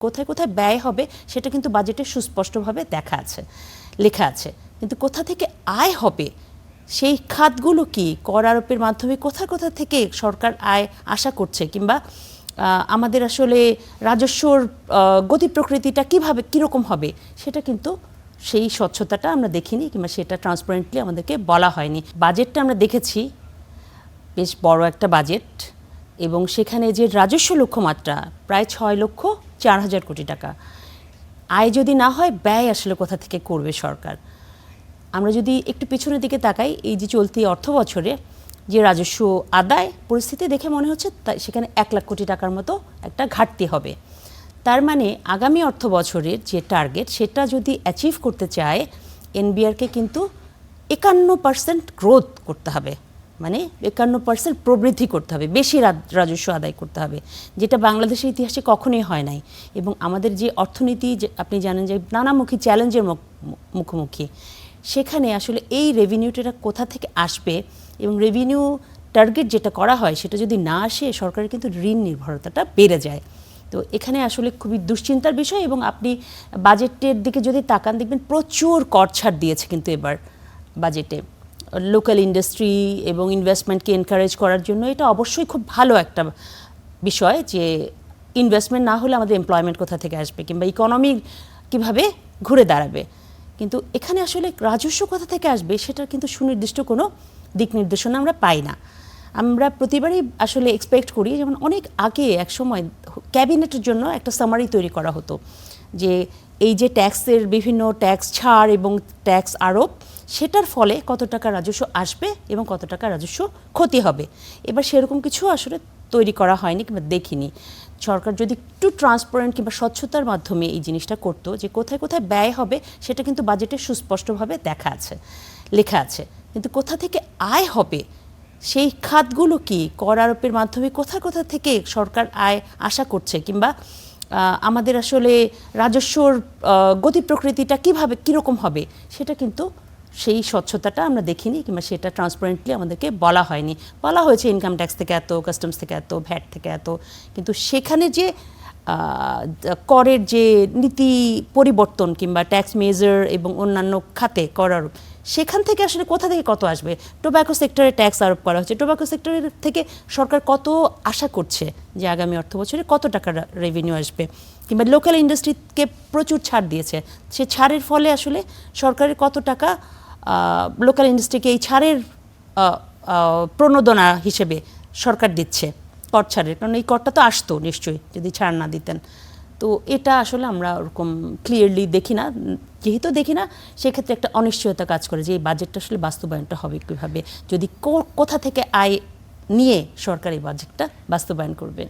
কোথায় কোথায় ব্যয় হবে সেটা কিন্তু বাজেটে সুস্পষ্টভাবে লেখা আছে, কিন্তু কোথা থেকে আয় হবে সেই খাতগুলো কি, কর আরোপের মাধ্যমে কোথা কোথা থেকে সরকার আয় আশা করছে, কিংবা আমাদের আসলে রাজস্বর গতি প্রকৃতিটা কীরকম হবে সেটা কিন্তু সেই স্বচ্ছতাটা আমরা দেখিনি, কিংবা সেটা ট্রান্সপারেন্টলি আমাদেরকে বলা হয়নি। বাজেটটা আমরা দেখেছি, বেশ বড় একটা বাজেট, এবং সেখানে যে রাজস্ব লক্ষ্যমাত্রা প্রায় 6,04,000 কোটি টাকা। আয় যদি না হয়, ব্যয় আসলে কোথা থেকে করবে সরকার? আমরা যদি একটু পিছনের দিকে তাকাই, এই যে চলতি অর্থ বছরে যে রাজস্ব আদায় পরিস্থিতি দেখে মনে হচ্ছে সেখানে 1 লাখ কোটি টাকার মতো একটা ঘাটতি হবে। তার মানে আগামী অর্থ বছরের যে টার্গেট সেটা যদি অ্যাচিভ করতে চায়, এনবিআরকে কিন্তু 51% গ্রোথ করতে হবে, মানে 51% প্রবৃদ্ধি করতে হবে, বেশি রাজস্ব আদায় করতে হবে, যেটা বাংলাদেশের ইতিহাসে কখনোই হয় নাই। এবং আমাদের যে অর্থনীতি, আপনি জানেন যে নানামুখী চ্যালেঞ্জের মুখোমুখি, সেখানে আসলে এই রেভিনিউটা কোথা থেকে আসবে, এবং রেভিনিউ টার্গেট যেটা করা হয় সেটা যদি না আসে, সরকারের কিন্তু ঋণ নির্ভরতাটা বেড়ে যায়। তো এখানে আসলে খুবই দুশ্চিন্তার বিষয়। এবং আপনি বাজেটের দিকে যদি তাকান, দেখবেন প্রচুর কর ছাড় দিয়েছে কিন্তু এবার বাজেটে লোকাল ইন্ডাস্ট্রি এবং ইনভেস্টমেন্টকে এনকারেজ করার জন্য। এটা অবশ্যই খুব ভালো একটা বিষয় যে ইনভেস্টমেন্ট না হলে আমাদের এমপ্লয়মেন্ট কোথা থেকে আসবে, কিংবা ইকোনমি কিভাবে ঘুরে দাঁড়াবে। কিন্তু এখানে আসলে রাজস্ব কোথা থেকে আসবে সেটার কিন্তু সুনির্দিষ্ট কোনো দিক নির্দেশনা আমরা পাই না। আমরা প্রতিবারই আসলে এক্সপেক্ট করি, যেমন অনেক আগে এক সময় ক্যাবিনেটের জন্য একটা সামারি তৈরি করা হতো যে এই যে ট্যাক্সের বিভিন্ন ট্যাক্স ছাড় এবং ট্যাক্স আরোপ, সেটার ফলে কত টাকা রাজস্ব আসবে এবং কত টাকা রাজস্ব ক্ষতি হবে। এবার সেরকম কিছু আসলে তৈরি করা হয়নি কিংবা দেখিনি। সরকার যদি একটু ট্রান্সপারেন্ট কিংবা স্বচ্ছতার মাধ্যমে এই জিনিসটা করতো, যে কোথায় কোথায় ব্যয় হবে সেটা কিন্তু বাজেটে সুস্পষ্টভাবে লেখা আছে, কিন্তু কোথা থেকে আয় হবে সেই খাতগুলো কি, কর আরোপের মাধ্যমে কোথা কোথা থেকে সরকার আয় আশা করছে, কিংবা আমাদের আসলে রাজস্বর গতি প্রকৃতিটা কীরকম হবে সেটা কিন্তু সেই স্বচ্ছতাটা আমরা দেখিনি, কিংবা সেটা ট্রান্সপারেন্টলি আমাদেরকে বলা হয়নি। বলা হয়েছে ইনকাম ট্যাক্স থেকে এত, কাস্টমস থেকে এত, ভ্যাট থেকে এত, কিন্তু সেখানে যে করের যে নীতি পরিবর্তন কিংবা ট্যাক্স মেজার এবং অন্যান্য খাতে কর আরোপ, সেখান থেকে আসলে কোথা থেকে কত আসবে। টোব্যাকো সেক্টরে ট্যাক্স আরোপ করা হচ্ছে, টোব্যাকো সেক্টরের থেকে সরকার কত আশা করছে যে আগামী অর্থ বছরে কত টাকা রেভিনিউ আসবে, কিংবা লোকাল ইন্ডাস্ট্রিকে প্রচুর ছাড় দিয়েছে, সে ছাড়ের ফলে আসলে সরকারের কত টাকা লোকাল ইন্ডাস্ট্রিকে এই ছাড়ের প্রণোদনা হিসেবে সরকার দিচ্ছে কর ছাড়ের, কারণ এই করটা তো আসতো নিশ্চয়ই যদি ছাড় না দিতেন। তো এটা আসলে আমরা ওরকম ক্লিয়ারলি দেখি না। যেহেতু দেখি না, সেক্ষেত্রে একটা অনিশ্চয়তা কাজ করে যে এই বাজেটটা আসলে বাস্তবায়নটা হবে কীভাবে, যদি কোথা থেকে আয় নিয়ে সরকার এই বাজেটটা বাস্তবায়ন করবে।